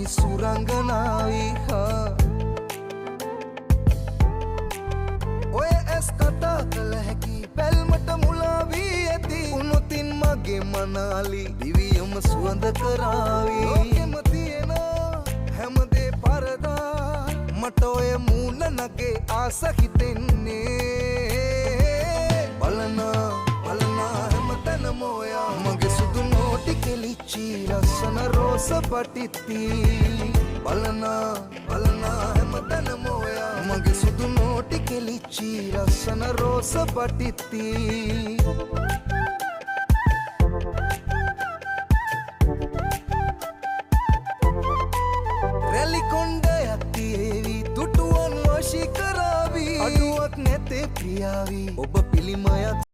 සුරංගනාවි ඔය ඇස් කතා කළ හැකි බැල්මට මුලා වී ඇති උනොතින් මගේ මනාලි දිවියම සුවඳ කරාවි ලෝකෙම තියෙන හැමදේ පරදා මට ඔය මූණ නගේ ආස හිතෙන්නේ බලනා හැමතැනම ඔයා මගේ සුදු නෝටි කෙලිච්චි ලස්සන රෝස පටිත්ති බලනා හැමතැනම ඔයා මගේ සුදු නෝටි කෙලිච්චි ලස්සන රෝස පටිත්ති රැලි කොණ්ඩයක් තියේවි තුටුවන් වශී කරාවි අඩුවක් නැතේ ප්‍රියාවි ඔබ පිළිමයක්